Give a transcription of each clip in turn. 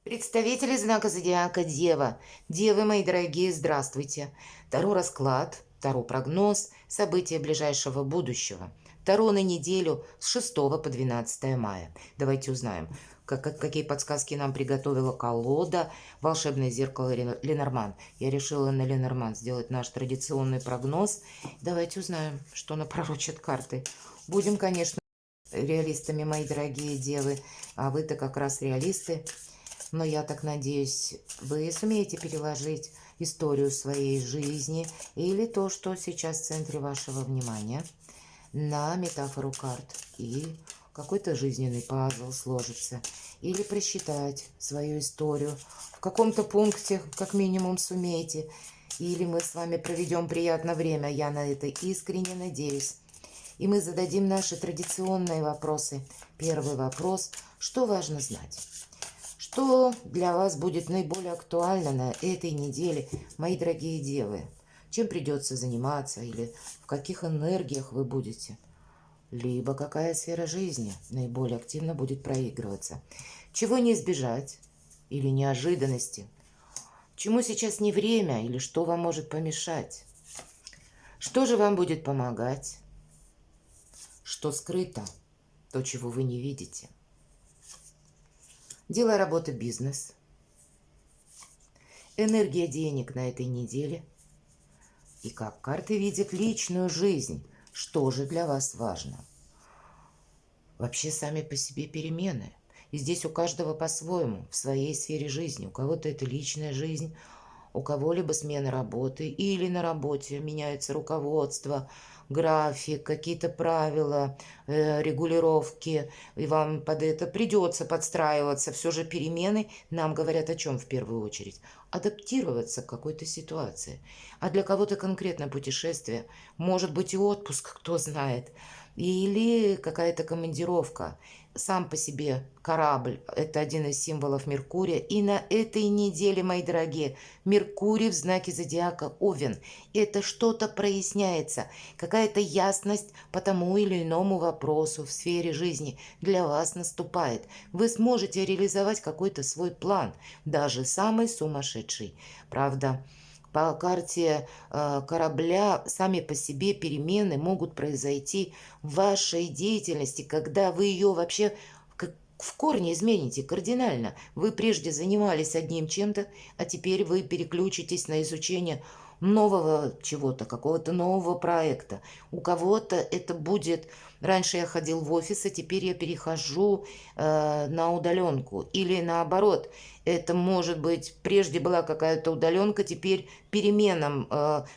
Представители знака зодиака Дева. Девы, мои дорогие, здравствуйте. Таро расклад, Таро прогноз, события ближайшего будущего. Таро на неделю с 6 по 12 мая. Давайте узнаем, какие подсказки нам приготовила колода «Волшебное зеркало Ленорман». Я решила на Ленорман сделать наш традиционный прогноз. Давайте узнаем, что напророчат карты. Будем, конечно, реалистами, мои дорогие девы, а вы-то как раз реалисты. Но я так надеюсь, вы сумеете переложить историю своей жизни или то, что сейчас в центре вашего внимания, на метафору карт. И какой-то жизненный пазл сложится. Или просчитать свою историю. В каком-то пункте, как минимум, сумеете. Или мы с вами проведем приятное время. Я на это искренне надеюсь. И мы зададим наши традиционные вопросы. Первый вопрос. Что важно знать? Что для вас будет наиболее актуально на этой неделе, мои дорогие девы? Чем придется заниматься или в каких энергиях вы будете? Либо какая сфера жизни наиболее активно будет проигрываться? Чего не избежать или неожиданности? Чему сейчас не время или что вам может помешать? Что же вам будет помогать? Что скрыто? То, чего вы не видите? Дело, работа, бизнес. Энергия денег на этой неделе. И как карты видят личную жизнь. Что же для вас важно? Вообще сами по себе перемены. И здесь у каждого по-своему, в своей сфере жизни. У кого-то это личная жизнь, у кого-либо смена работы, или на работе меняется руководство, график, какие-то правила, регулировки, и вам под это придется подстраиваться. Все же перемены нам говорят о чем в первую очередь? Адаптироваться к какой-то ситуации. А для кого-то конкретно путешествие, может быть и отпуск, кто знает, или какая-то командировка. Сам по себе корабль – это один из символов Меркурия. И на этой неделе, мои дорогие, Меркурий в знаке зодиака Овен. Это что-то проясняется, какая-то ясность по тому или иному вопросу в сфере жизни для вас наступает. Вы сможете реализовать какой-то свой план, даже самый сумасшедший. Правда, по карте корабля сами по себе перемены могут произойти в вашей деятельности, когда вы ее вообще в корне измените кардинально. Вы прежде занимались одним чем-то, а теперь вы переключитесь на изучение нового чего-то, какого-то нового проекта. У кого-то это будет... Раньше я ходил в офис, а теперь я перехожу на удаленку. Или наоборот, это может быть, прежде была какая-то удаленка, теперь переменам.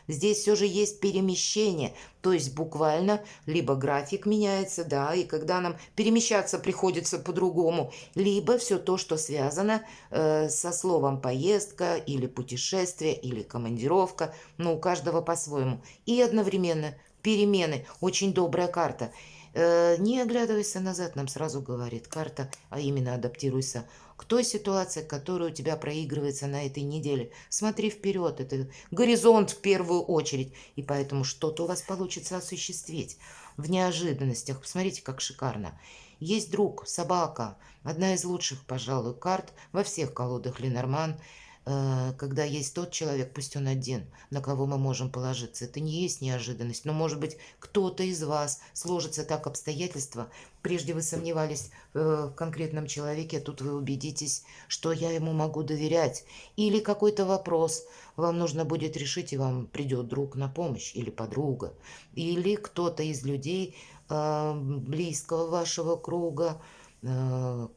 Здесь все же есть перемещение. То есть буквально либо график меняется, да, и когда нам перемещаться приходится по-другому, либо все то, что связано со словом поездка или путешествие или командировка, но у каждого по-своему. И одновременно перемены. Очень добрая карта. Не оглядывайся назад, нам сразу говорит карта, а именно адаптируйся к той ситуации, которая у тебя проигрывается на этой неделе. Смотри вперед, это горизонт в первую очередь. И поэтому что-то у вас получится осуществить в неожиданностях. Посмотрите, как шикарно. Есть друг, собака. Одна из лучших, пожалуй, карт во всех колодах Ленорман. Когда есть тот человек, пусть он один, на кого мы можем положиться. Это не есть неожиданность, но, может быть, кто-то из вас сложится так обстоятельства. Прежде вы сомневались в конкретном человеке, а тут вы убедитесь, что я ему могу доверять. Или какой-то вопрос вам нужно будет решить, и вам придет друг на помощь, или подруга, или кто-то из людей близкого вашего круга,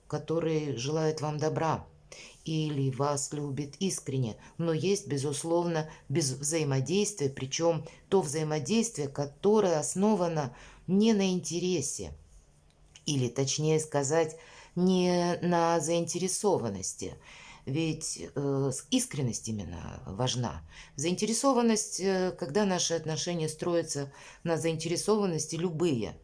который желает вам добра или вас любит искренне, но есть, безусловно, без взаимодействия, причем то взаимодействие, которое основано не на интересе, или, точнее сказать, не на заинтересованности. Ведь искренность именно важна. Заинтересованность, когда наши отношения строятся на заинтересованности любые,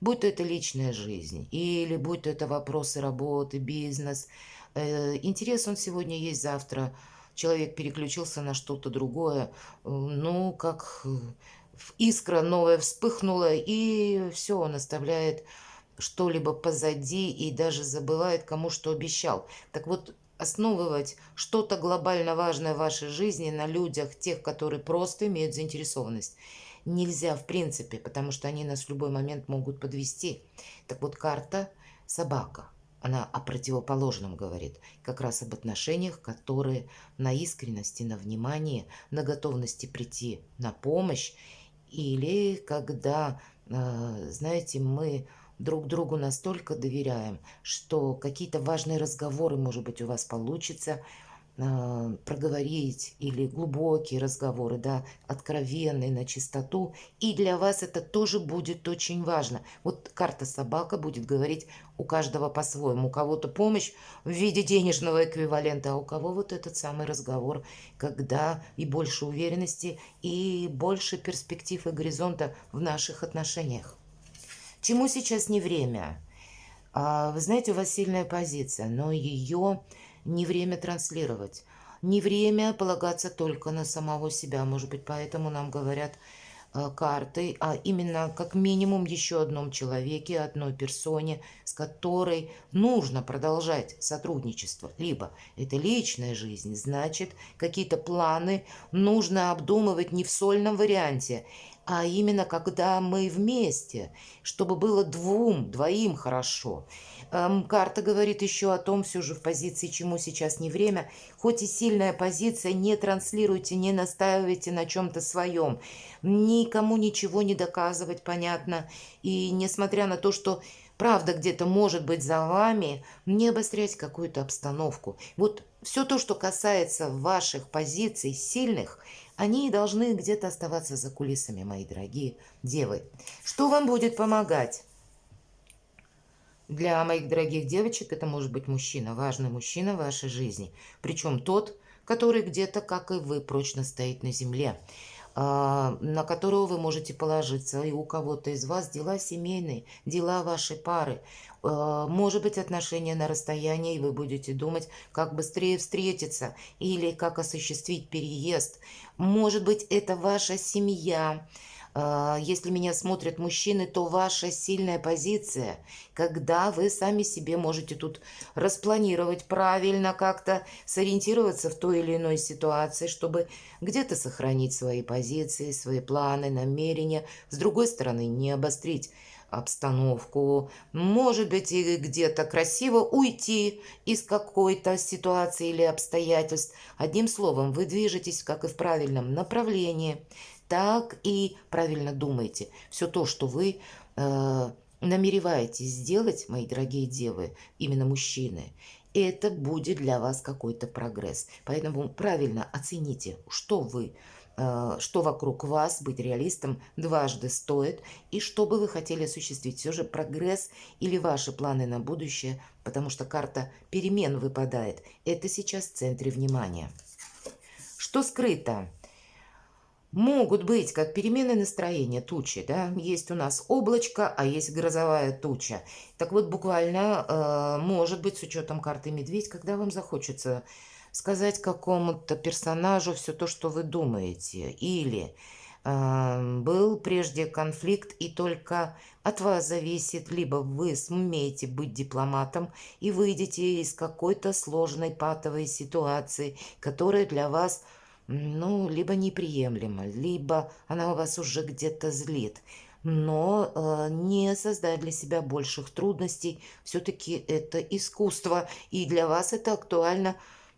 будь то это личная жизнь, или будь то это вопросы работы, бизнес. Интерес он сегодня есть, завтра человек переключился на что-то другое. Ну, как искра новая вспыхнула, и все, он оставляет что-либо позади и даже забывает, кому что обещал. Так вот, основывать что-то глобально важное в вашей жизни на людях, тех, которые просто имеют заинтересованность. Нельзя в принципе, потому что они нас в любой момент могут подвести. Так вот, карта собака. Она о противоположном говорит, как раз об отношениях, которые на искренности, на внимании, на готовности прийти на помощь, или когда, знаете, мы друг другу настолько доверяем, что какие-то важные разговоры, может быть, у вас получится проговорить, или глубокие разговоры, да, откровенные, на чистоту. И для вас это тоже будет очень важно. Вот карта собака будет говорить у каждого по-своему. У кого-то помощь в виде денежного эквивалента, а у кого вот этот самый разговор, когда и больше уверенности, и больше перспектив и горизонта в наших отношениях. Чему сейчас не время? Вы знаете, у вас сильная позиция, но ее не время транслировать. Не время полагаться только на самого себя. Может быть, поэтому нам говорят карты, а именно как минимум еще одном человеке, одной персоне, с которой нужно продолжать сотрудничество. Либо это личная жизнь, значит, какие-то планы нужно обдумывать не в сольном варианте, а именно когда мы вместе, чтобы было двоим хорошо. Карта говорит еще о том, все же в позиции, чему сейчас не время. Хоть и сильная позиция, не транслируйте, не настаивайте на чем-то своем. Никому ничего не доказывать, понятно. И несмотря на то, что правда где-то может быть за вами, не обострять какую-то обстановку. Вот все то, что касается ваших позиций сильных, они должны где-то оставаться за кулисами, мои дорогие девы. Что вам будет помогать? Для моих дорогих девочек это может быть мужчина, важный мужчина в вашей жизни. Причем тот, который где-то, как и вы, прочно стоит на земле, на которого вы можете положиться. И у кого-то из вас дела семейные, дела вашей пары. Может быть, отношения на расстоянии, и вы будете думать, как быстрее встретиться или как осуществить переезд. Может быть, это ваша семья. Если меня смотрят мужчины, то ваша сильная позиция, когда вы сами себе можете тут распланировать правильно, как-то сориентироваться в той или иной ситуации, чтобы где-то сохранить свои позиции, свои планы, намерения, с другой стороны, не обострить обстановку, может быть, и где-то красиво уйти из какой-то ситуации или обстоятельств. Одним словом, вы движетесь как и в правильном направлении, так и правильно думаете. Все то, что вы намереваетесь сделать, мои дорогие девы, именно мужчины, это будет для вас какой-то прогресс. Поэтому правильно оцените, что вокруг вас, быть реалистом дважды стоит, и что бы вы хотели осуществить. Все же прогресс или ваши планы на будущее, потому что карта перемен выпадает. Это сейчас в центре внимания. Что скрыто? Могут быть как перемены настроения, тучи, да, есть у нас облачко, а есть грозовая туча. Так вот, буквально, может быть, с учетом карты медведь, когда вам захочется сказать какому-то персонажу все то, что вы думаете. Или был прежде конфликт, и только от вас зависит, либо вы сумеете быть дипломатом и выйдете из какой-то сложной патовой ситуации, которая для вас либо неприемлема, либо она у вас уже где-то злит. Но не создать для себя больших трудностей. Все-таки это искусство, и для вас это актуально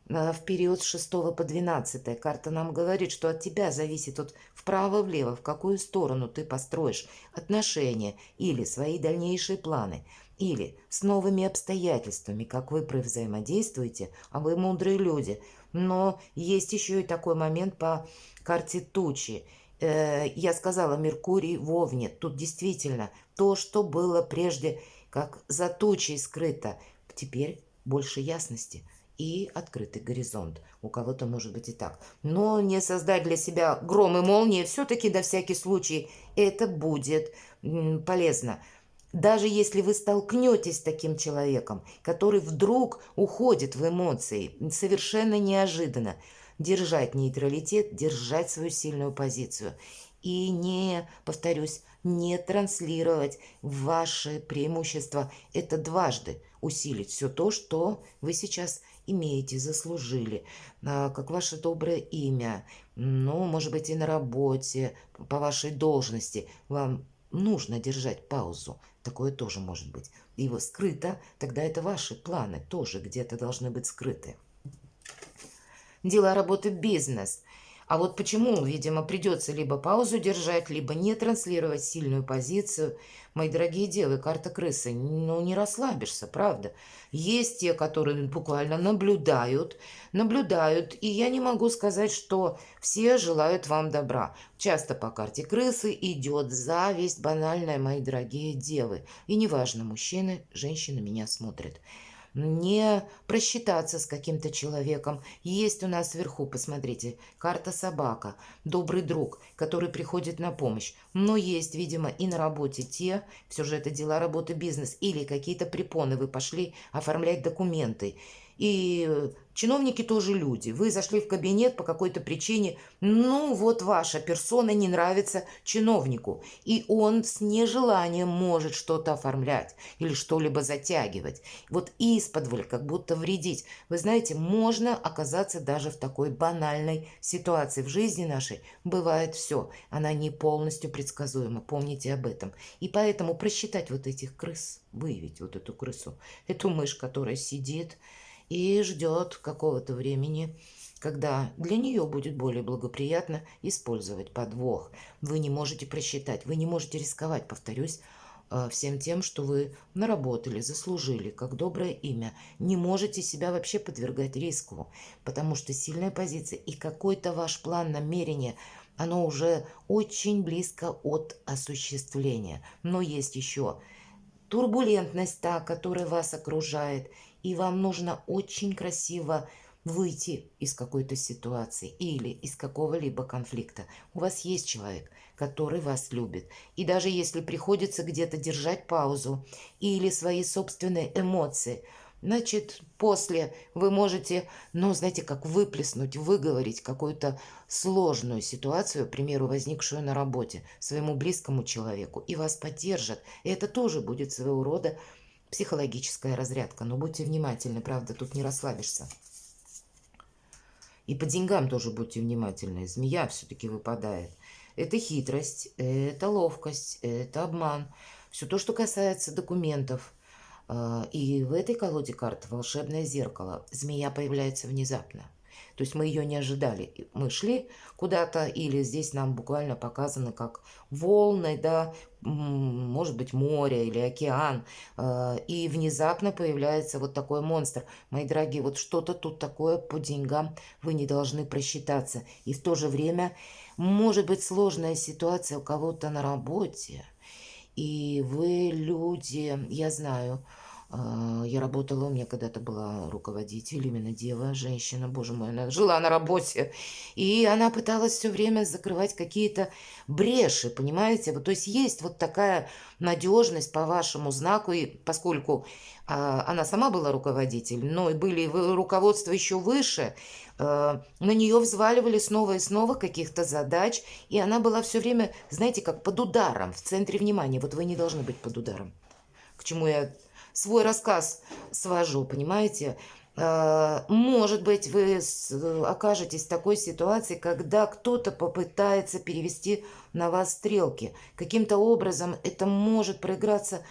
в период с 6 по 12. Карта нам говорит, что от тебя зависит вот вправо-влево, в какую сторону ты построишь отношения или свои дальнейшие планы, или с новыми обстоятельствами, как вы взаимодействуете, а вы мудрые люди. Но есть еще и такой момент по карте тучи. Я сказала, Меркурий в Овне. Тут действительно то, что было прежде, как за тучей скрыто, теперь больше ясности и открытый горизонт. У кого-то может быть и так. Но не создать для себя гром и молнии, все-таки на всякий случай это будет полезно. Даже если вы столкнетесь с таким человеком, который вдруг уходит в эмоции, совершенно неожиданно, держать нейтралитет, держать свою сильную позицию. И не, повторюсь, не транслировать ваши преимущества. Это дважды усилить все то, что вы сейчас имеете, заслужили, как ваше доброе имя, ну, может быть, и на работе, по вашей должности, вам нужно держать паузу. Такое тоже может быть. И вот скрыто, тогда это ваши планы тоже где-то должны быть скрыты. Дела, работы, бизнес. А вот почему, видимо, придется либо паузу держать, либо не транслировать сильную позицию. Мои дорогие девы, карта крысы, ну не расслабишься, правда. Есть те, которые буквально наблюдают, и я не могу сказать, что все желают вам добра. Часто по карте крысы идет зависть банальная, мои дорогие девы. И неважно, мужчины, женщины меня смотрят. Не просчитаться с каким-то человеком. Есть у нас вверху, посмотрите, карта собака, добрый друг, который приходит на помощь. Но есть, видимо, и на работе те, все же это дела, работы, бизнес, или какие-то препоны, вы пошли оформлять документы. И чиновники тоже люди. Вы зашли в кабинет по какой-то причине, ну вот ваша персона не нравится чиновнику, и он с нежеланием может что-то оформлять или что-либо затягивать. Вот исподволь, как будто вредить. Вы знаете, можно оказаться даже в такой банальной ситуации. В жизни нашей бывает все. Она не полностью предсказуема. Помните об этом. И поэтому просчитать вот этих крыс, выявить вот эту крысу, эту мышь, которая сидит и ждет какого-то времени, когда для нее будет более благоприятно использовать подвох. Вы не можете просчитать, вы не можете рисковать, повторюсь, всем тем, что вы наработали, заслужили, как доброе имя. Не можете себя вообще подвергать риску, потому что сильная позиция и какой-то ваш план, намерение, оно уже очень близко от осуществления. Но есть еще турбулентность та, которая вас окружает, и вам нужно очень красиво выйти из какой-то ситуации или из какого-либо конфликта. У вас есть человек, который вас любит. И даже если приходится где-то держать паузу или свои собственные эмоции, значит, после вы можете, ну, знаете, как выплеснуть, выговорить какую-то сложную ситуацию, к примеру, возникшую на работе, своему близкому человеку, и вас поддержат. И это тоже будет своего рода психологическая разрядка. Но будьте внимательны, правда, тут не расслабишься. И по деньгам тоже будьте внимательны. Змея все-таки выпадает. Это хитрость, это ловкость, это обман. Все то, что касается документов. И в этой колоде карт волшебное зеркало. Змея появляется внезапно. То есть мы ее не ожидали. Мы шли куда-то, или здесь нам буквально показано как волны, да, может быть, море или океан. И внезапно появляется вот такой монстр. Мои дорогие, вот что-то тут такое по деньгам вы не должны просчитаться. И в то же время может быть сложная ситуация у кого-то на работе. И вы люди, я знаю, я работала, у меня когда-то была руководитель, именно дева, женщина, боже мой, она жила на работе, и она пыталась все время закрывать какие-то бреши, понимаете? Вот, то есть есть вот такая надежность по вашему знаку, и поскольку она сама была руководитель, но и были руководства еще выше, на нее взваливали снова и снова каких-то задач, и она была все время, знаете, как под ударом, в центре внимания. Вот вы не должны быть под ударом. К чему я свой рассказ свожу, понимаете? Может быть, вы окажетесь в такой ситуации, когда кто-то попытается перевести на вас стрелки. Каким-то образом это может проиграться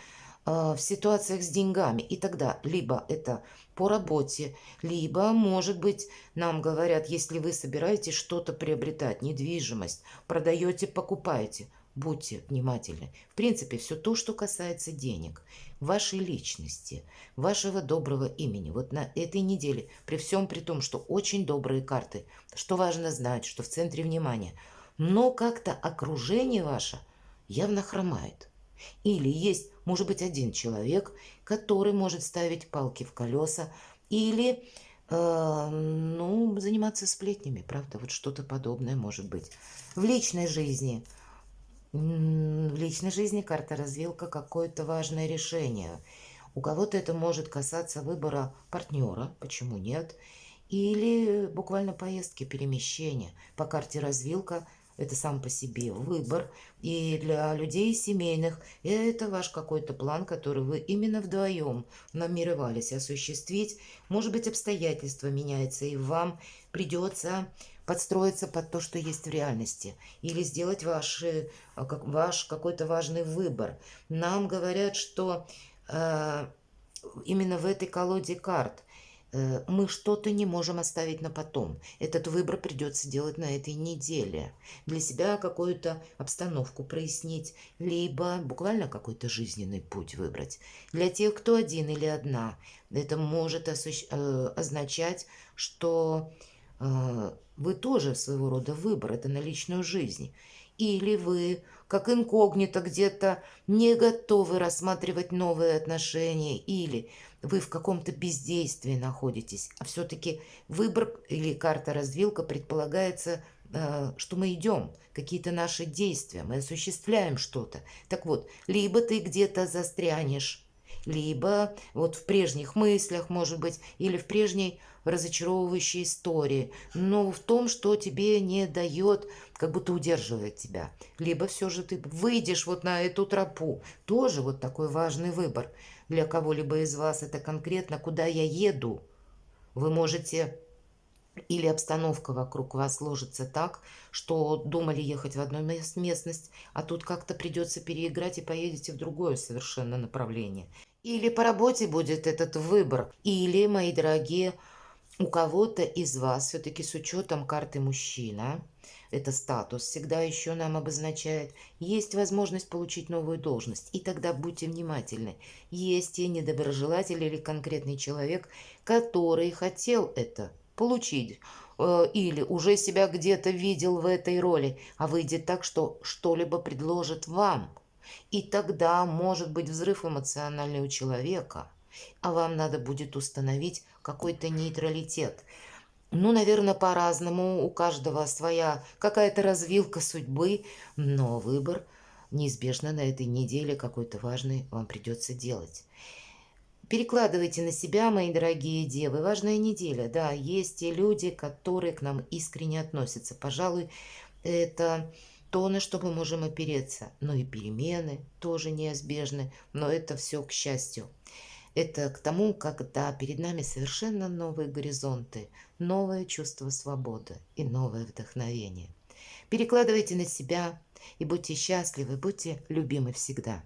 в ситуациях с деньгами. И тогда либо это по работе, либо, может быть, нам говорят, если вы собираетесь что-то приобретать, недвижимость, продаете, покупаете, будьте внимательны. В принципе, все то, что касается денег, вашей личности, вашего доброго имени. Вот на этой неделе, при всем при том, что очень добрые карты, что важно знать, что в центре внимания, но как-то окружение ваше явно хромает. Или есть, может быть, один человек, который может ставить палки в колеса, или ну, заниматься сплетнями, правда, вот что-то подобное может быть. В личной жизни карта развилка какое-то важное решение. У кого-то это может касаться выбора партнера, почему нет, или буквально поездки, перемещения. По карте развилка это сам по себе выбор. И для людей семейных это ваш какой-то план, который вы именно вдвоем намеревались осуществить. Может быть, обстоятельства меняются, и вам придется подстроиться под то, что есть в реальности, или сделать ваш какой-то важный выбор. Нам говорят, что именно в этой колоде карт мы что-то не можем оставить на потом. Этот выбор придется делать на этой неделе. Для себя какую-то обстановку прояснить, либо буквально какой-то жизненный путь выбрать. Для тех, кто один или одна, это может означать, что вы тоже своего рода выбор, это на личную жизнь. Или вы, как инкогнито, где-то не готовы рассматривать новые отношения, или вы в каком-то бездействии находитесь. А все-таки выбор или карта-развилка предполагается, что мы идем, какие-то наши действия, мы осуществляем что-то. Так вот, либо ты где-то застрянешь, либо вот в прежних мыслях, может быть, или в прежней разочаровывающей истории, но в том, что тебе не дает, как будто удерживает тебя. Либо все же ты выйдешь вот на эту тропу. Тоже вот такой важный выбор для кого-либо из вас. Это конкретно, куда я еду. Вы можете или обстановка вокруг вас сложится так, что думали ехать в одну местность, а тут как-то придется переиграть и поедете в другое совершенно направление. Или по работе будет этот выбор, или, мои дорогие, у кого-то из вас все-таки с учетом карты мужчина, это статус всегда еще нам обозначает, есть возможность получить новую должность. И тогда будьте внимательны. Есть те недоброжелатели или конкретный человек, который хотел это получить или уже себя где-то видел в этой роли, а выйдет так, что что-либо предложит вам. И тогда может быть взрыв эмоциональный у человека, а вам надо будет установить какой-то нейтралитет. Ну, наверное, по-разному, у каждого своя какая-то развилка судьбы, но выбор неизбежно на этой неделе какой-то важный вам придется делать. Перекладывайте на себя, мои дорогие девы. Важная неделя, да, есть те люди, которые к нам искренне относятся. Пожалуй, это то, на что мы можем опереться. Ну и перемены тоже неизбежны, но это все к счастью. Это к тому, когда перед нами совершенно новые горизонты, новое чувство свободы и новое вдохновение. Перекладывайте на себя и будьте счастливы, будьте любимы всегда.